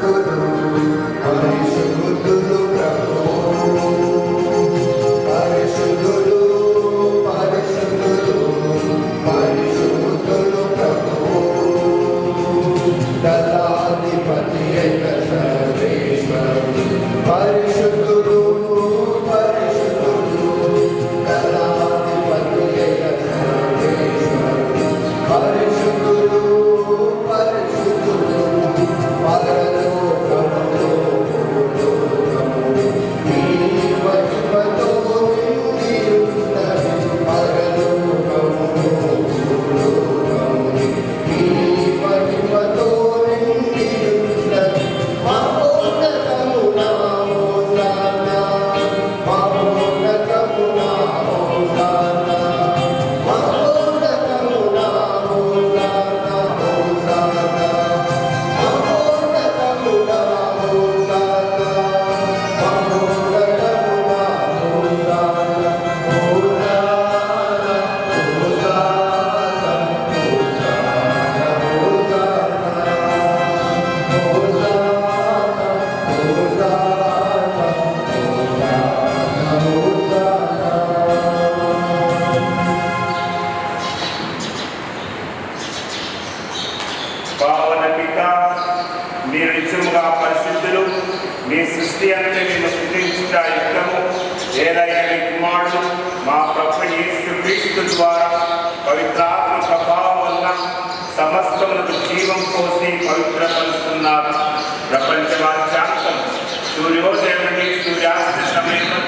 A: ద్వారా పవిత్రాత్మ ప్రభావం వల్ల సమస్తములకు జీవం పోసి పవిత్రపరుస్తున్నారు. ప్రపంచవాచ్యాంతం సూర్యోదయం నుండి సూర్యాస్త సమయంలో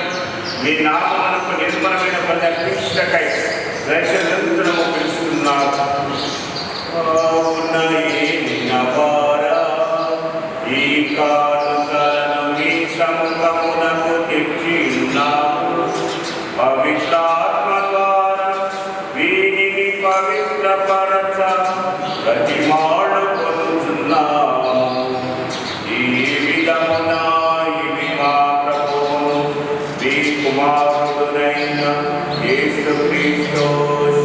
A: మీ నామమునకు నిర్మలమైన ప్రతిష్టకై దర్శనంతునము పిలుస్తున్నారు. ఈ కానుకలను మీ సముఖమునకు తెచ్చిన్నాము. పవిత్రాత్మ ద్వారా వీరిని పవిత్రపరచ ప్రతిమాడుకొనుచున్నాము. ఈ విధమున ఇవి మా ప్రభువును మీ కుమారుడునైన యేసుక్రీస్తు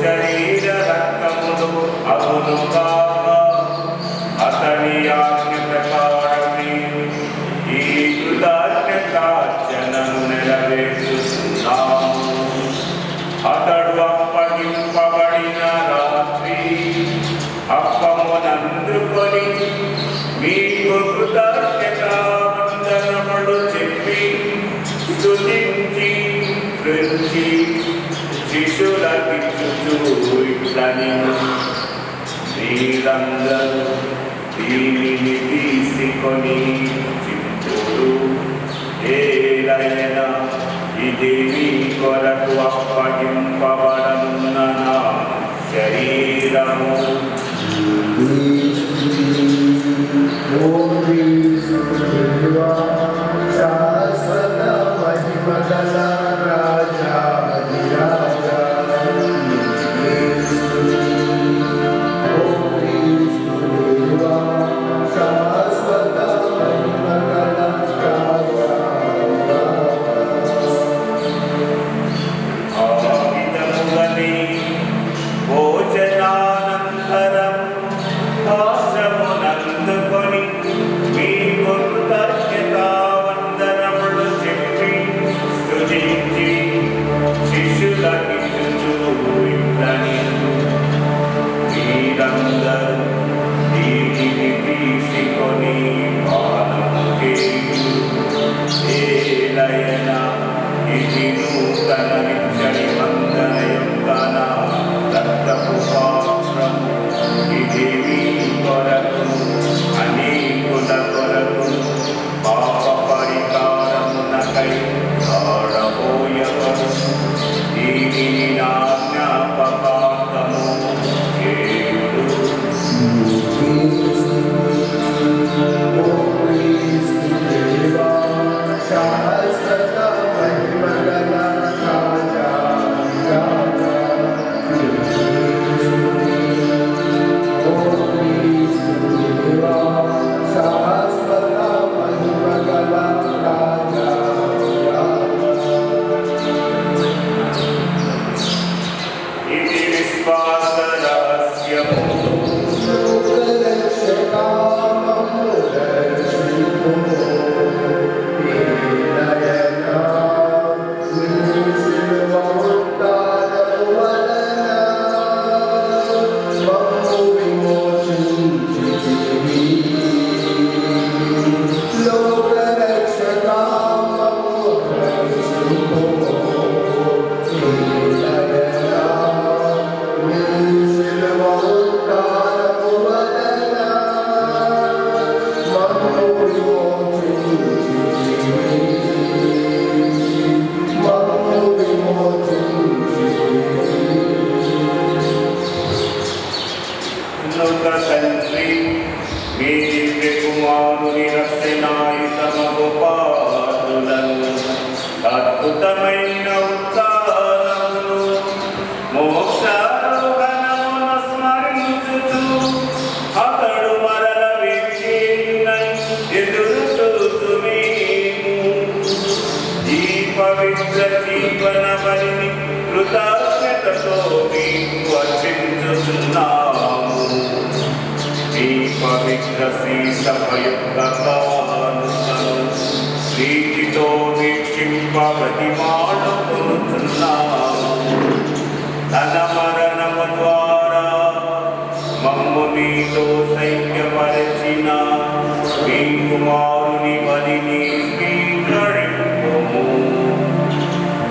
A: శరీర రక్తములు అగునుగా అతని ఆజ్ఞ ప్రకారమే ఈ కృతజ్ఞతార్చనను నెరవేర్చుతున్నాము. అతడు అప్పగింపబడిన రాత్రి అప్పమునందుకొని మీకు కృతజ్ఞతావందనములు చెప్పి స్తుతించి కృంచి శిష్యులకిచ్చుచూ ఇట్లనెను, మీరందరూ దీనిని తీసుకొని చింతుడు. ఏలైనా ఇది మీ కొరకు అప్పగింపబడనున్న నా శరీరము. భోజనానంతరం పాత్రమునందుకొని మీకు కృతజ్ఞతావందనములు చెప్పి స్తుతించి శిష్యులకిచ్చుచూ ఇట్లనెను, మీరందరూ దీనిని తీసుకొని పానము చేయుడు. ఏలైనా ఇది నూతన నిత్య నిబంధన యొక్క నా రక్తపు పాత్రము. ఇది మీ కొరకు అనేకుల కొరకు పాప పరిహారమునకై ఆడబోయబడు. దీనిని నా జ్ఞాపకార్థము చేయుడు. ఇది విశ్వాస రహస్యము. తండ్రి, మీ దివ్య కుమారుని రక్షణాయుతమగు పాదులను అద్భుతమైన ఉత్సాహములు మోక్షారోహణమును స్మరించుచు అతడు మరల వీక్షినై ఎదురు చూచుమేము. ఈ పవిత్ర జీవన బలిని కృతజ్ఞతతో మీకు అర్పించుచున్నాము. ఈ పవిత్ర సభయుక్త కానుకను ప్రీతితో వీక్షింప బ్రతిమాడుకొనుచున్నాము. తన మరణము ద్వారా మమ్ము మీతో సైక్యపరచిన మీ కుమారుని బలిని స్వీకరింపుము.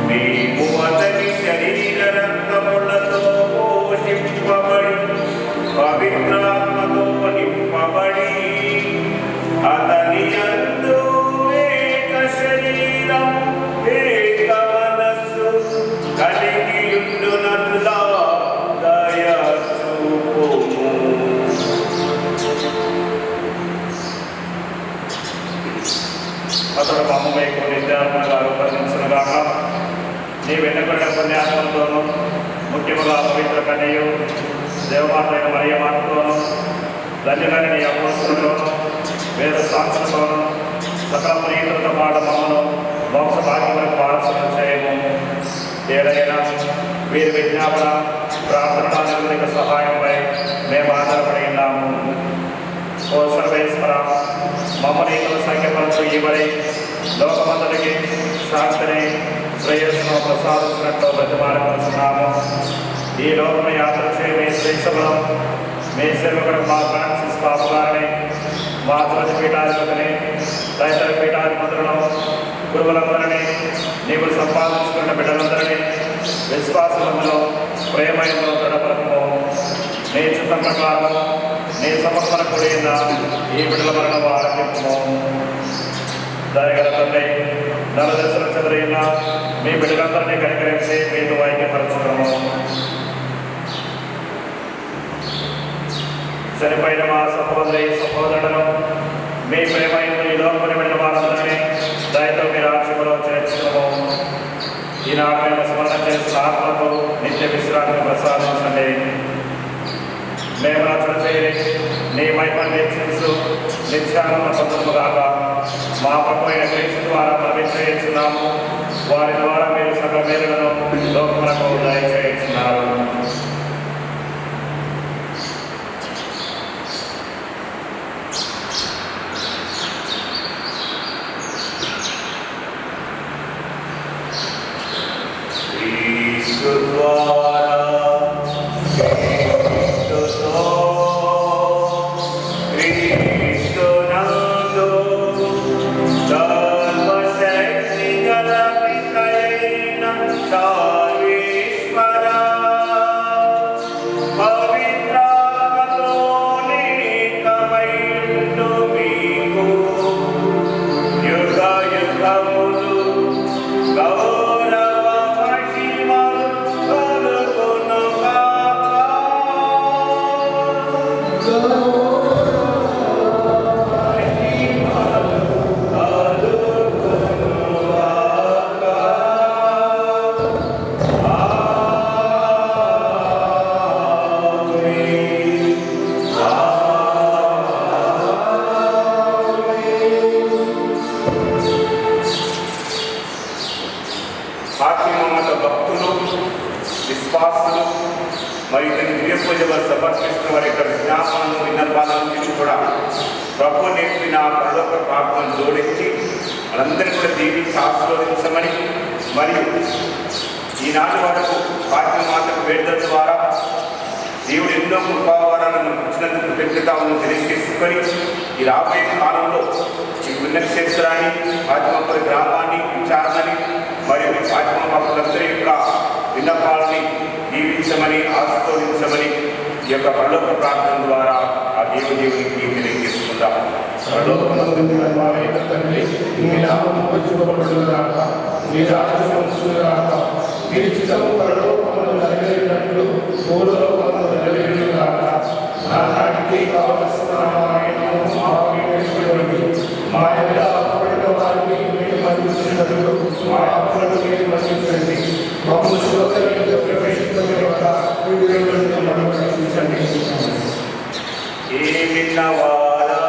A: మేము అతని శరీర రక్తములతో కలిగియుండునట్లా దయ చూపుము.
B: అతడు మమ్మ వైపు నిత్యాత్మగా రూపొందించునుగాక. నీ వెనుకబడిన పుణ్యాత్మలతోనూ ముఖ్యముగా పవిత్ర కన్యయు దేవమాత అయిన మరియమాతతోనూ ధన్యులైన నీ అపోస్తులతోనూ వేద సాక్షులతోనూ సకల ప్రియులతో పాటు మమ్మను మోక్ష భాగ్యములకు వారసులను చేయము. ఏదైనా వీరి విజ్ఞాపన ప్రార్థన సహాయంపై మేము ఆధారపడి ఉన్నాము. ఓ సర్వేశ్వర, మమ్మల్ని సంఖ్యపరచు ఇవరి లోకమంతటికి శాంతిని శ్రేయస్సును ప్రసాదించినట్లు బ్రతిమాలపరుచున్నాము. ఈ లోకం యాత్ర చేయ మీ శ్రీసభలో మీ సేవకుడు మా ఫ్రాన్సిస్ పాపు గారిని, మా జ్యోతి పీఠాధిపతిని, తదితర పీఠాధిపతులను, గురువులందరినీ, నీవు సంపాదించుకున్న బిడ్డలందరినీ విశ్వాసంలో ప్రేమయంలో దృఢపరచము. నీ చిత్తం ప్రకారం నీ సమర్పణ కూడిన ఈ బిడ్డల మరణ ఆరంభించము. దయగల తండ్రి, నలుదశలు చెదరైన మీ బిడ్డలందరినీ కనికరించి మీతో ఐక్యపరచడము. చనిపోయిన మా సహోదరులను మీ ప్రేమయంలో ఈ లోపలి పడిన వారందరినీ దయతో మీ రాజ్యంలో చేర్చడము. ఈనాడు మేము స్మరణ చేసిన ఆత్మకు నిత్య విశ్రాంతి ప్రసాదించండి. మేము రచన చేయని నీ మహిమను వీక్షించు నిత్యానంద పొందుగాక. మా పక్కమైన క్రీస్తు ద్వారా ప్రవేశించున్నాము. వారి ద్వారా మీరు సకల మేలులను లోకములకు దయచేస్తున్నారు.
A: భక్తులు, విశ్వాసులు మరియు దివ్య పూజలు సమర్పిస్తున్న వారి యొక్క విజ్ఞాపనలు, విన్నపాలను కూడా ప్రభు నేర్పిన పరలోక ప్రార్థనలు జోడించి మనందరినీ కూడా దీవించి ఆశీర్వదించమని, మరియు ఈనాటి వరకు మాతకు వేడుదల ద్వారా దేవుడు ఎన్నో కృపావారాలను ఇచ్చినందుకు కృతజ్ఞతలను తెలియజేసుకొని ఈ రాబోయే కాలంలో ఈ పుణ్యక్షేత్రాన్ని, ఫాతిమాపురి గ్రామాన్ని, విచారణని మరియు ఫాతిమా భక్తులందరి యొక్క విన్నపాలని దీవించమని, ఆశీర్వదించమని ఈ యొక్క పరలోక ప్రార్థన ద్వారా ఆ దేవునికి తెలియజేసుకుందాం.
D: మీరు చిత్తము పరలోకములో నెరవేరినట్లు భూలోకములో నెరవేరుగాక. నానాటికి కావలసిన మా యొక్క అప్పటిన వారిని మీరు మన్నించినట్లు మా అప్పులను మీరు మన్నించండి. మమ్మల్ని శోధనలో ప్రవేశించకుండా మన్నించండి.
A: ఏమిన్నవాడా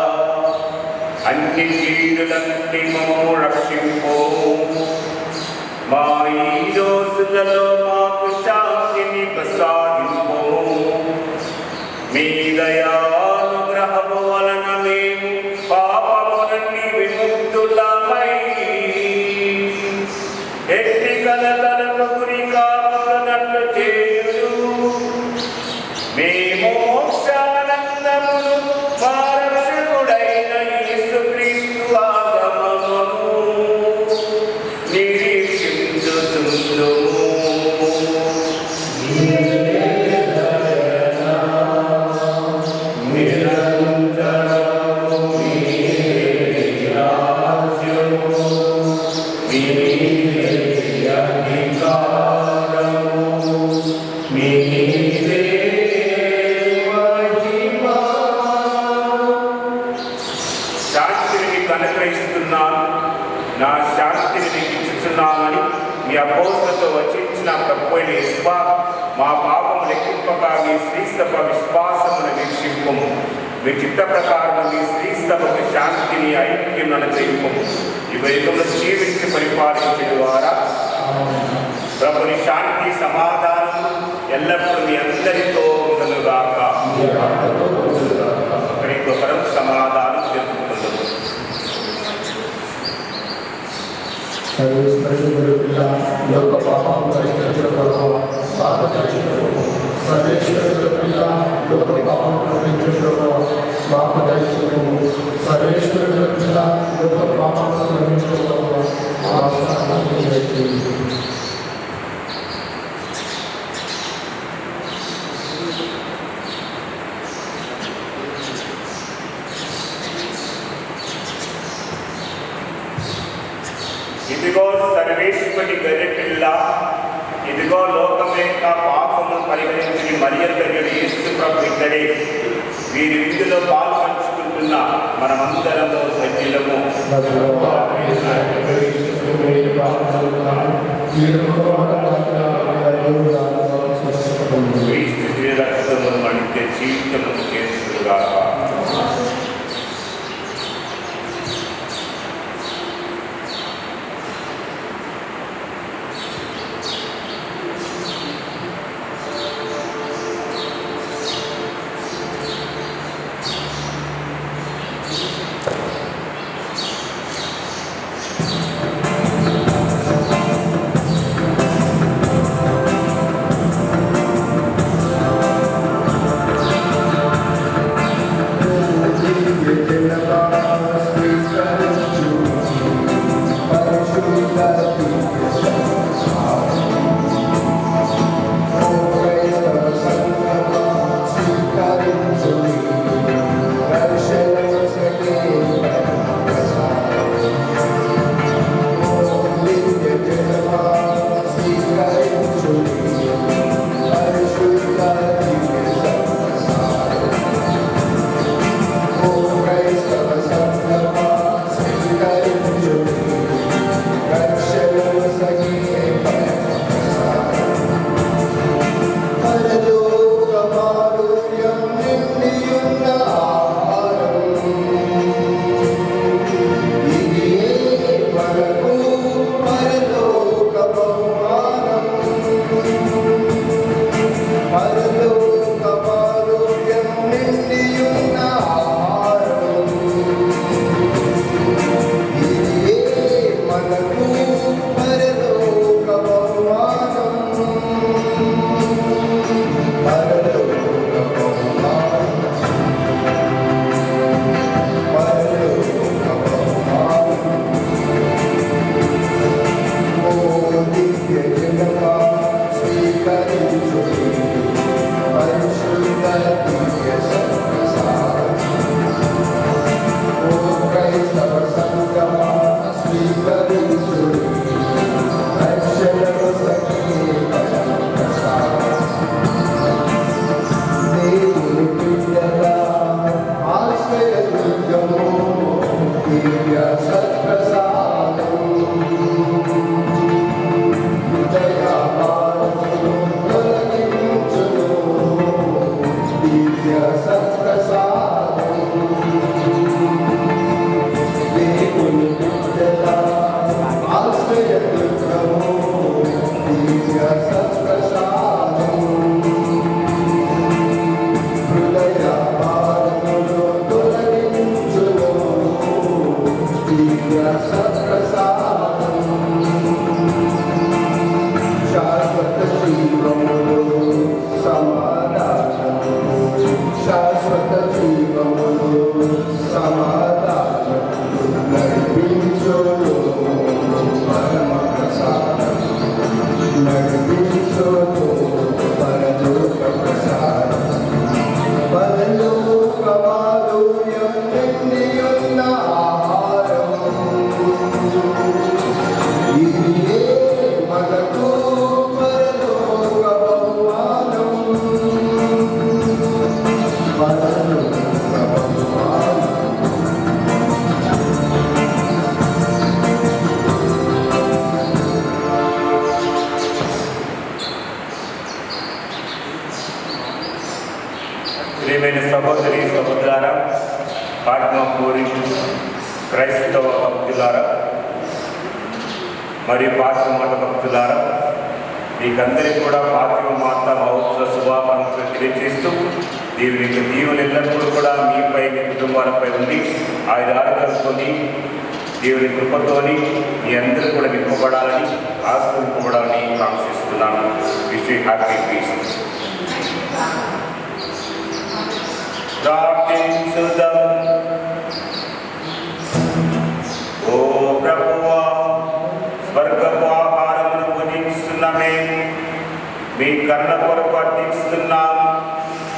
A: అన్ని కీడులన్నీ మమ్ము రక్షింపో. మా ఈ రోజులలో మాకు శాంతిని ప్రసాదింపో. మీ దయానుగ్రహము వలన మేము పాపములన్నీ విముక్తులమై ఎట్టి కలతలకు గురి కాకున్నట్లు చేయుడు. మేము మోక్షానందమును మా రక్షకుడైన యేసుక్రీస్తు ఆగమనమును నిరీక్షించుచుందుము.
D: మీ
A: మీ అపోస్తులతో వచ్చించిన ప్రభువైన యేసువా, మా పాపము లెక్కింపక మీ శ్రీస్తవ విశ్వాసమును వీక్షింపు. మీ చిత్త ప్రకారం మీ శ్రీస్తవకు శాంతిని ఐక్యం అనుగ్రహింపు. ఈ యుగంలో జీవించి పరిపాలించడం ద్వారా ప్రభుని శాంతి సమాధానం ఎల్లప్పుడూ మీ అందరితో ఉండనుగాక. ఒకరికొకరం సమాధానం తెలుపుకుందాం.
D: సర్వేశ్వరుడు లోక పాపం పరిహరించడం కొరకు పాప దర్శించడం, సర్వేశ్వరుడు లోక పాపం పరిహరించడం పాప దర్శించడం, సర్వేశ్వరుడు లోక పాపం పరిహరించడం ఆశ్రమాన్ని వ్యక్తి.
A: ఇదిగో సర్వేశ్వరి గొర్రెపిల్ల, ఇదిగో లోకం యొక్క పాపమును పరిహరించి మరియ తల్లి యేసు ప్రభు ఇద్దరే. వీరి విందులో పాలు పంచుకుంటున్న మనమందరము ధన్యులము. క్రీస్తు రక్తమును అడిగే జీవితము చేసుకుగా.
D: సత్ప్రసాదం
A: ప్రియమైన సహోదరి సహోదరులారా, ఆత్మకూరి క్రైస్తవ భక్తులారా మరియు పాఠ్య మత భక్తులారా, మీకందరికీ కూడా ఫాతిమా మాత మహోత్సవ శుభాకాంక్షలు తెలియజేస్తూ దేవుని యొక్క దీవులు ఎల్లప్పుడూ కూడా మీపై మీ కుటుంబాలపై ఉండి ఆయన ఆరోగ్యంతోని దేవుని కృపతోని మీ అందరూ కూడా నింపబడాలని ఆశ్రయింపబడాలని కాంక్షిస్తున్నాను. Wish you happy peace. ప్రార్థించుదాం. ఓ ప్రభువా, స్వర్గపు ఆహారమును భుజిస్తున్నమే మీ కన్న కొరకు అర్థిస్తున్నాం.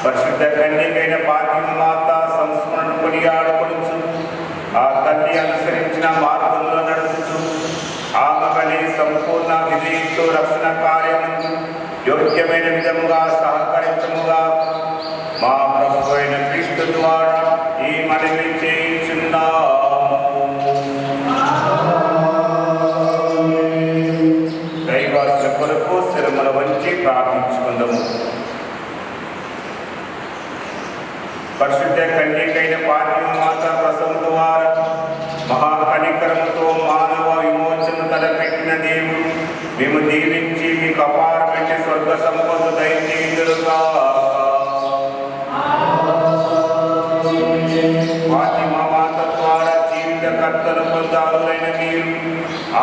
A: పరిశుద్ధ కన్యకైన ఫాతిమా మాత సంస్మరణ కొనియాడపడుచు ఆ తల్లి అనుసరించిన మార్గంలో నడుచుచు ఆమె వలె సంపూర్ణ విజయంతో రక్షణ కార్యము యోగ్యమైన విధముగా సహకరించముగా మా ప్రభు అయిన క్రీస్తు ద్వారా ఈ మనవి చేయుచున్నాము. దైవాస్య కొరకు శిరముల వంచి ప్రార్థించుకుందాము. పరిశుద్ధ కన్యకైన ఫాతిమా మాత ప్రసవం ద్వారా మహాకనికరముతో మానవ విమోచన తలపెట్టిన దేవుడు మేము దీవించి మీకు అపారమైన స్వర్గ సంపద దయచేయుదురుగా. ఫాతిమా మాత ద్వారా జీవితకర్తను పొందాలైన మీరు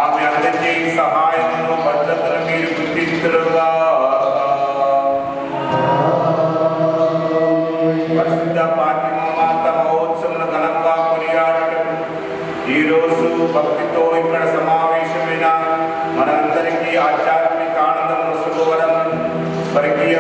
A: ఆమె అందజేయి సహాయమును భద్రతను మీరు గుర్తించురుగా. పరిశుద్ధ ఫాతిమా మాత మహోత్సవం ఘనంగా కొనియాడటం ఈరోజు భక్తితో ఇక్కడ సమావేశమైన మనందరికీ ఆధ్యాత్మిక ఆనందం శుభవరం స్వర్గీయ